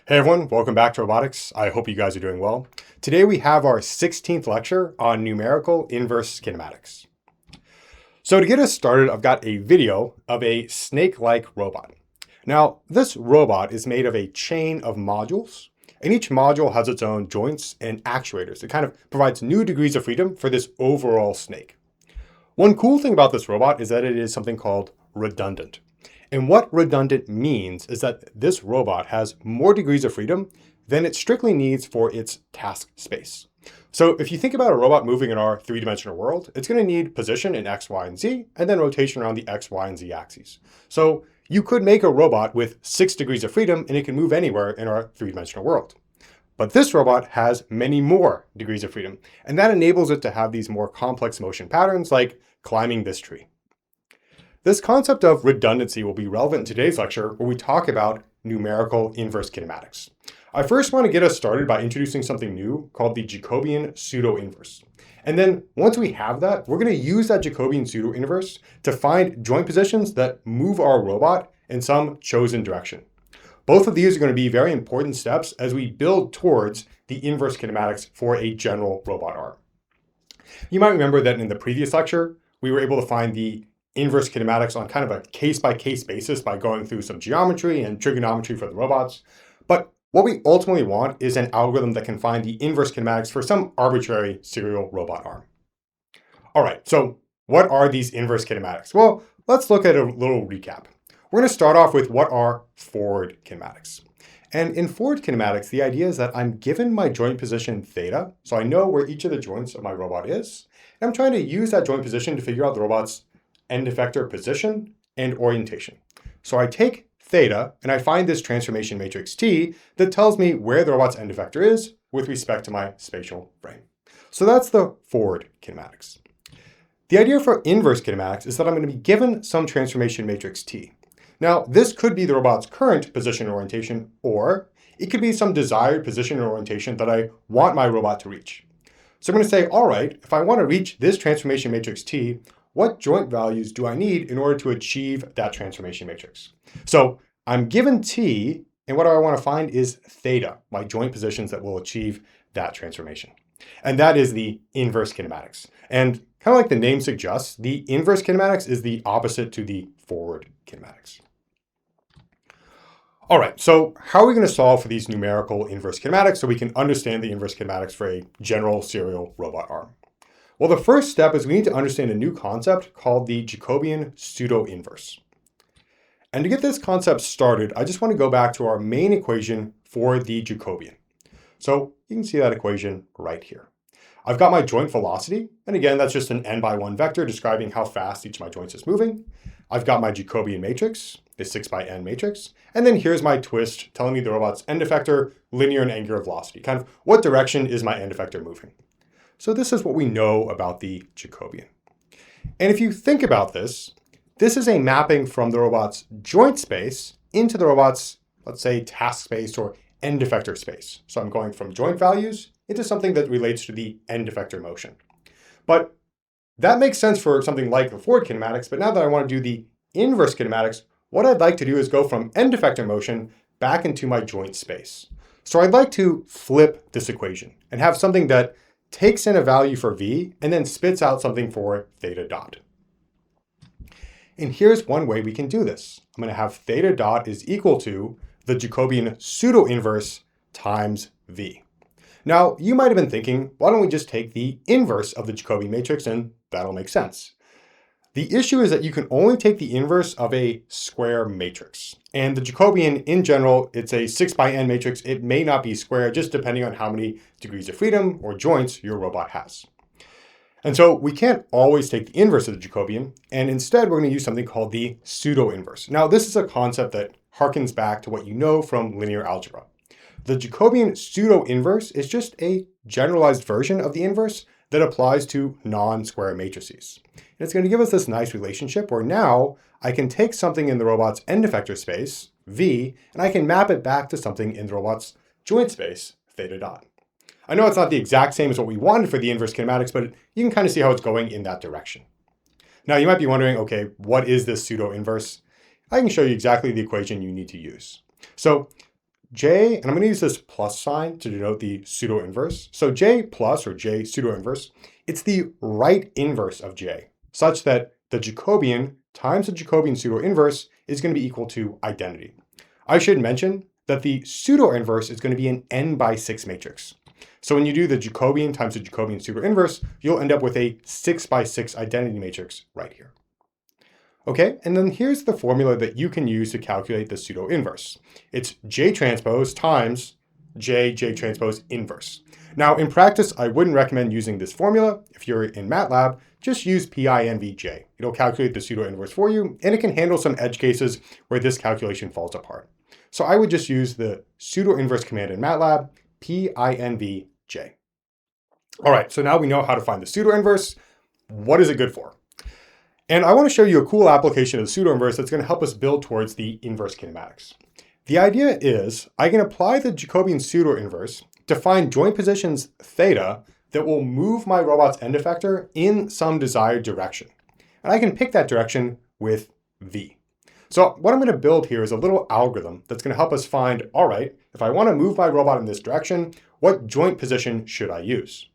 Hey everyone, welcome back to Robotics. I hope you guys are doing well. Today we have our 16th lecture on numerical inverse kinematics. So to get us started, I've got a video of a snake-like robot. Now, this robot is made of a chain of modules, and each module has its own joints and actuators. It kind of provides new degrees of freedom for this overall snake. One cool thing about this robot is that it is something called redundant. And what redundant means is that this robot has more degrees of freedom than it strictly needs for its task space. So if you think about a robot moving in our three-dimensional world, it's going to need position in X, Y, and Z, and then rotation around the X, Y, and Z axes. So you could make a robot with 6 degrees of freedom and it can move anywhere in our three-dimensional world. But this robot has many more degrees of freedom, and that enables it to have these more complex motion patterns like climbing this tree. This concept of redundancy will be relevant in today's lecture where we talk about numerical inverse kinematics. I first want to get us started by introducing something new called the Jacobian Pseudoinverse. And then once we have that, we're going to use that Jacobian Pseudoinverse to find joint positions that move our robot in some chosen direction. Both of these are going to be very important steps as we build towards the inverse kinematics for a general robot arm. You might remember that in the previous lecture, we were able to find the inverse kinematics on kind of a case-by-case basis by going through some geometry and trigonometry for the robots. But what we ultimately want is an algorithm that can find the inverse kinematics for some arbitrary serial robot arm. All right, so what are these inverse kinematics? Well, let's look at a little recap. We're going to start off with what are forward kinematics. And in forward kinematics, the idea is that I'm given my joint position theta, so I know where each of the joints of my robot is, and I'm trying to use that joint position to figure out the robot's end effector position and orientation. So I take theta and I find this transformation matrix T that tells me where the robot's end effector is with respect to my spatial frame. So that's the forward kinematics. The idea for inverse kinematics is that I'm going to be given some transformation matrix T. Now, this could be the robot's current position and orientation, or it could be some desired position and orientation that I want my robot to reach. So I'm going to say, all right, if I want to reach this transformation matrix T, what joint values do I need in order to achieve that transformation matrix? So I'm given T, and what I want to find is theta, my joint positions that will achieve that transformation. And that is the inverse kinematics. And kind of like the name suggests, the inverse kinematics is the opposite to the forward kinematics. All right, so how are we going to solve for these numerical inverse kinematics so we can understand the inverse kinematics for a general serial robot arm? Well, the first step is we need to understand a new concept called the Jacobian Pseudoinverse. And to get this concept started, I just want to go back to our main equation for the Jacobian. So you can see that equation right here. I've got my joint velocity, and again, that's just an n/1 vector describing how fast each of my joints is moving. I've got my Jacobian matrix, the 6x(n) matrix, and then here's my twist telling me the robot's end effector, linear and angular velocity, kind of what direction is my end effector moving. So this is what we know about the Jacobian. And if you think about this, this is a mapping from the robot's joint space into the robot's, let's say, task space or end effector space. So I'm going from joint values into something that relates to the end effector motion. But that makes sense for something like the forward kinematics, but now that I want to do the inverse kinematics, what I'd like to do is go from end effector motion back into my joint space. So I'd like to flip this equation and have something that takes in a value for v, and then spits out something for theta dot. And here's one way we can do this. I'm going to have theta dot is equal to the Jacobian pseudoinverse times v. Now, you might have been thinking, why don't we just take the inverse of the Jacobian matrix and that'll make sense. The issue is that you can only take the inverse of a square matrix. And the Jacobian in general, it's a 6x(n) matrix. It may not be square, just depending on how many degrees of freedom or joints your robot has. And so we can't always take the inverse of the Jacobian, and instead we're going to use something called the pseudo-inverse. Now, this is a concept that harkens back to what you know from linear algebra. The Jacobian pseudo-inverse is just a generalized version of the inverse that applies to non-square matrices. And it's going to give us this nice relationship where now I can take something in the robot's end effector space, v, and I can map it back to something in the robot's joint space, theta dot. I know it's not the exact same as what we wanted for the inverse kinematics, but you can kind of see how it's going in that direction. Now you might be wondering, okay, what is this pseudo-inverse? I can show you exactly the equation you need to use. So J, and I'm going to use this plus sign to denote the pseudo-inverse. So J plus or J pseudo-inverse, it's the right inverse of J, such that the Jacobian times the Jacobian pseudo-inverse is going to be equal to identity. I should mention that the pseudo-inverse is going to be an n by 6 matrix. So when you do the Jacobian times the Jacobian pseudo-inverse, you'll end up with a 6 by 6 identity matrix right here. Okay, and then here's the formula that you can use to calculate the pseudo-inverse. It's J transpose times J transpose inverse. Now, in practice, I wouldn't recommend using this formula. If you're in MATLAB, just use PINVJ. It'll calculate the pseudo-inverse for you, and it can handle some edge cases where this calculation falls apart. So I would just use the pseudo-inverse command in MATLAB, PINVJ. All right, so now we know how to find the pseudo-inverse. What is it good for? And I want to show you a cool application of the pseudo-inverse that's going to help us build towards the inverse kinematics. The idea is I can apply the Jacobian pseudo-inverse to find joint positions theta that will move my robot's end effector in some desired direction. And I can pick that direction with V. So what I'm going to build here is a little algorithm that's going to help us find, all right, if I want to move my robot in this direction, what joint position should I use?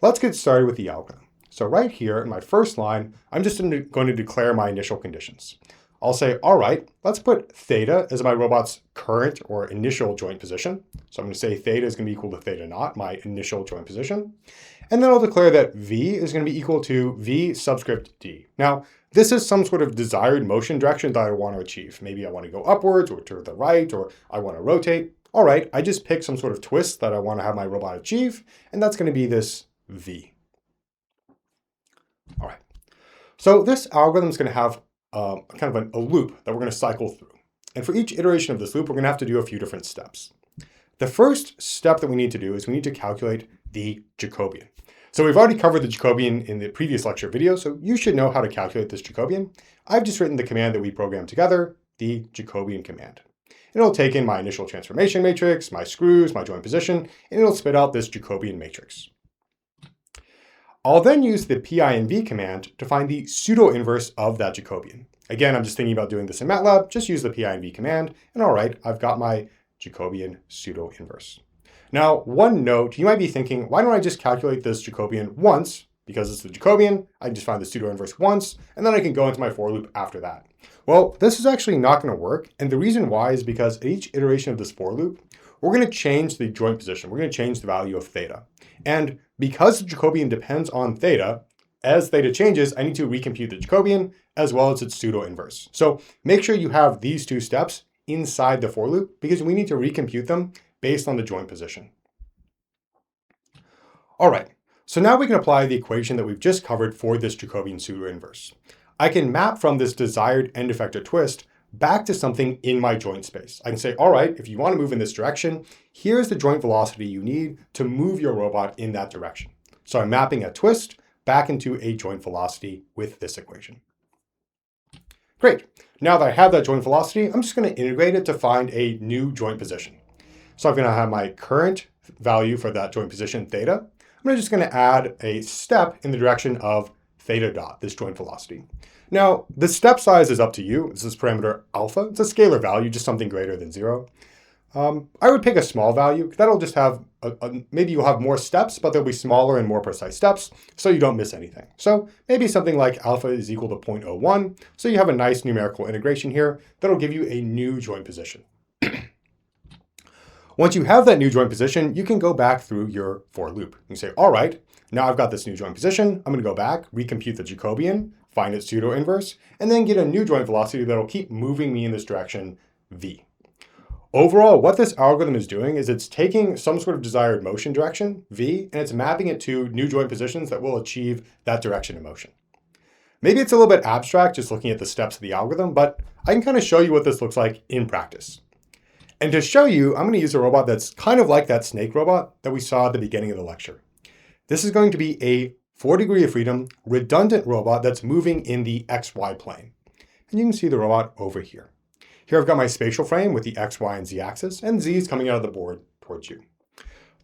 Let's get started with the algorithm. So right here in my first line, I'm just going to declare my initial conditions. I'll say, all right, let's put theta as my robot's current or initial joint position. So I'm going to say theta is going to be equal to theta naught, my initial joint position. And then I'll declare that V is going to be equal to V subscript D. Now, this is some sort of desired motion direction that I want to achieve. Maybe I want to go upwards or to the right, or I want to rotate. All right, I just pick some sort of twist that I want to have my robot achieve, and that's going to be this V. All right, so this algorithm is going to have kind of a loop that we're going to cycle through. And for each iteration of this loop, we're going to have to do a few different steps. The first step that we need to do is we need to calculate the Jacobian. So we've already covered the Jacobian in the previous lecture video, so you should know how to calculate this Jacobian. I've just written the command that we programmed together, the Jacobian command. And it'll take in my initial transformation matrix, my screws, my joint position, and it'll spit out this Jacobian matrix. I'll then use the PINV command to find the pseudo-inverse of that Jacobian. Again, I'm just thinking about doing this in MATLAB, just use the PINV command, and all right, I've got my Jacobian pseudo-inverse. Now, one note, you might be thinking, why don't I just calculate this Jacobian once? Because it's the Jacobian, I can just find the pseudo-inverse once, and then I can go into my for loop after that. Well, this is actually not going to work, and the reason why is because at each iteration of this for loop, we're going to change the joint position. We're going to change the value of theta. And because the Jacobian depends on theta, as theta changes, I need to recompute the Jacobian as well as its pseudo-inverse. So make sure you have these two steps inside the for loop because we need to recompute them based on the joint position. All right, so now we can apply the equation that we've just covered for this Jacobian pseudo-inverse. I can map from this desired end effector twist back to something in my joint space. I can say, all right, if you want to move in this direction, here's the joint velocity you need to move your robot in that direction. So I'm mapping a twist back into a joint velocity with this equation. Great. Now that I have that joint velocity, I'm just going to integrate it to find a new joint position. So I'm going to have my current value for that joint position, theta. I'm just going to add a step in the direction of theta dot, this joint velocity. Now, the step size is up to you. This is parameter alpha. It's a scalar value, just something greater than 0. I would pick a small value. That'll just have, maybe you'll have more steps, but they'll be smaller and more precise steps, so you don't miss anything. So maybe something like alpha is equal to 0.01. So you have a nice numerical integration here that'll give you a new joint position. Once you have that new joint position, you can go back through your for loop. You can say, all right, now I've got this new joint position. I'm going to go back, recompute the Jacobian, find its pseudo-inverse, and then get a new joint velocity that'll keep moving me in this direction, V. Overall, what this algorithm is doing is it's taking some sort of desired motion direction, V, and it's mapping it to new joint positions that will achieve that direction of motion. Maybe it's a little bit abstract just looking at the steps of the algorithm, but I can kind of show you what this looks like in practice. And to show you, I'm going to use a robot that's kind of like that snake robot that we saw at the beginning of the lecture. This is going to be a 4 degree of freedom redundant robot that's moving in the XY plane. And you can see the robot over here. Here I've got my spatial frame with the X, Y, and Z axis, and Z is coming out of the board towards you.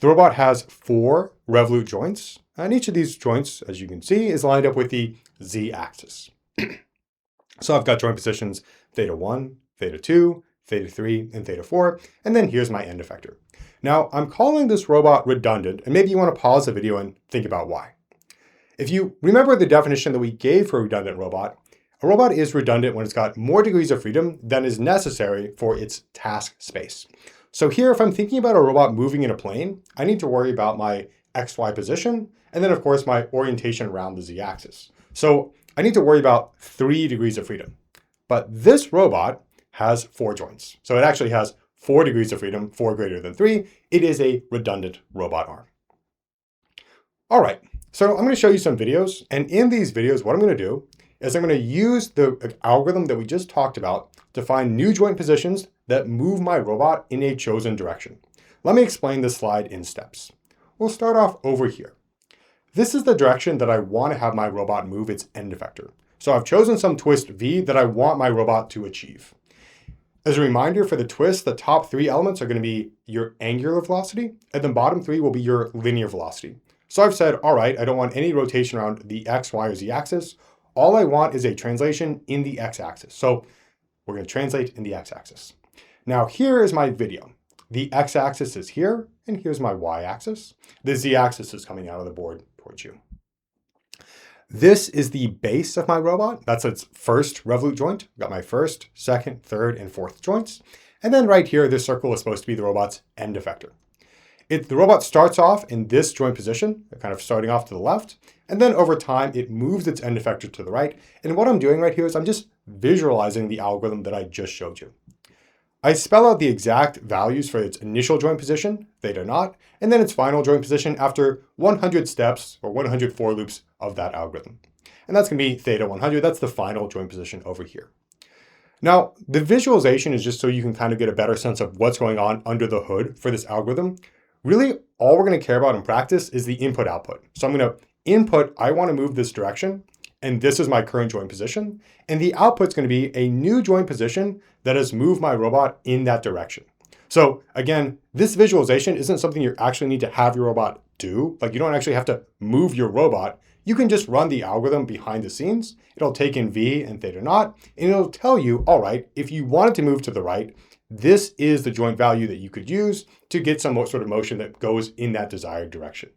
The robot has 4 revolute joints, and each of these joints, as you can see, is lined up with the Z axis. So I've got joint positions theta 1, theta 2, theta 3, and theta 4, and then here's my end effector. Now, I'm calling this robot redundant, and maybe you want to pause the video and think about why. If you remember the definition that we gave for a redundant robot, a robot is redundant when it's got more degrees of freedom than is necessary for its task space. So here, if I'm thinking about a robot moving in a plane, I need to worry about my XY position, and then of course my orientation around the Z-axis. So I need to worry about 3 degrees of freedom. But this robot has 4 joints. So it actually has 4 degrees of freedom, 4 greater than 3. It is a redundant robot arm. All right, so I'm going to show you some videos. And in these videos, what I'm going to do is I'm going to use the algorithm that we just talked about to find new joint positions that move my robot in a chosen direction. Let me explain this slide in steps. We'll start off over here. This is the direction that I want to have my robot move its end effector. So I've chosen some twist V that I want my robot to achieve. As a reminder, for the twist, the top 3 elements are going to be your angular velocity, and the bottom 3 will be your linear velocity. So I've said, all right, I don't want any rotation around the X, Y, or Z axis. All I want is a translation in the X axis. So we're going to translate in the X axis. Now here is my video. The X axis is here, and here's my Y axis. The Z axis is coming out of the board towards you. This is the base of my robot. That's its first revolute joint. I've got my first, second, third, and fourth joints. And then right here, this circle is supposed to be the robot's end effector. The robot starts off in this joint position, kind of starting off to the left. And then over time, it moves its end effector to the right. And what I'm doing right here is I'm just visualizing the algorithm that I just showed you. I spell out the exact values for its initial joint position, theta naught, and then its final joint position after 100 steps or 104 loops of that algorithm. And that's going to be theta 100. That's the final joint position over here. Now, the visualization is just so you can kind of get a better sense of what's going on under the hood for this algorithm. Really, all we're going to care about in practice is the input-output. So I'm going to input, I want to move this direction, and this is my current joint position. And the output's going to be a new joint position that has moved my robot in that direction. So again, this visualization isn't something you actually need to have your robot do. Like you don't actually have to move your robot. You can just run the algorithm behind the scenes. It'll take in V and theta naught, and it'll tell you, all right, if you wanted to move to the right, this is the joint value that you could use to get some sort of motion that goes in that desired direction.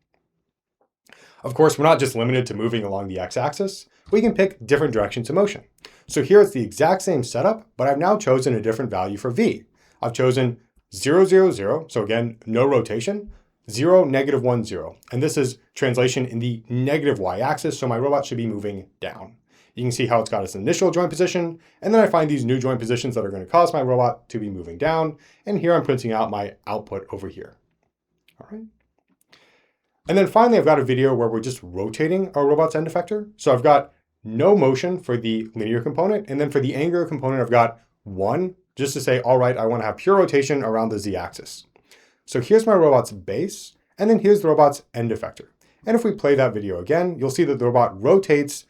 Of course, we're not just limited to moving along the x-axis. We can pick different directions of motion. So here it's the exact same setup, but I've now chosen a different value for V. I've chosen 0, 0, 0. So again, no rotation, 0, negative 1, 0. And this is translation in the negative y-axis, so my robot should be moving down. You can see how it's got its initial joint position, and then I find these new joint positions that are going to cause my robot to be moving down. And here I'm printing out my output over here. All right. And then finally, I've got a video where we're just rotating our robot's end effector. So I've got no motion for the linear component. And then for the angular component, I've got 1, just to say, all right, I want to have pure rotation around the z-axis. So here's my robot's base, and then here's the robot's end effector. And if we play that video again, you'll see that the robot rotates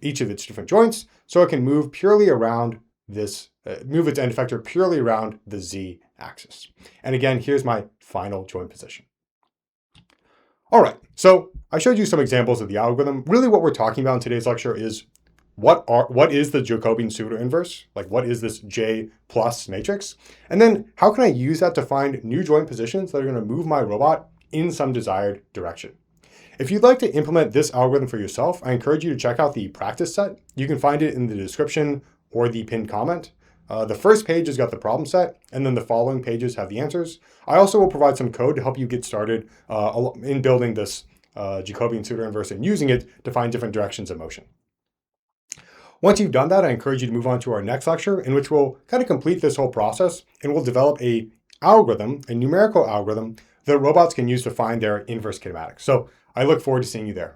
each of its different joints, so it can move purely around this, move its end effector purely around the z-axis. And again, here's my final joint position. All right, so I showed you some examples of the algorithm. Really what we're talking about in today's lecture is what is the Jacobian Pseudoinverse? Like what is this J plus matrix? And then how can I use that to find new joint positions that are going to move my robot in some desired direction? If you'd like to implement this algorithm for yourself, I encourage you to check out the practice set. You can find it in the description or the pinned comment. The first page has got the problem set, and then the following pages have the answers. I also will provide some code to help you get started in building this Jacobian Pseudoinverse and using it to find different directions of motion. Once you've done that, I encourage you to move on to our next lecture, in which we'll kind of complete this whole process, and we'll develop a numerical algorithm that robots can use to find their inverse kinematics. So I look forward to seeing you there.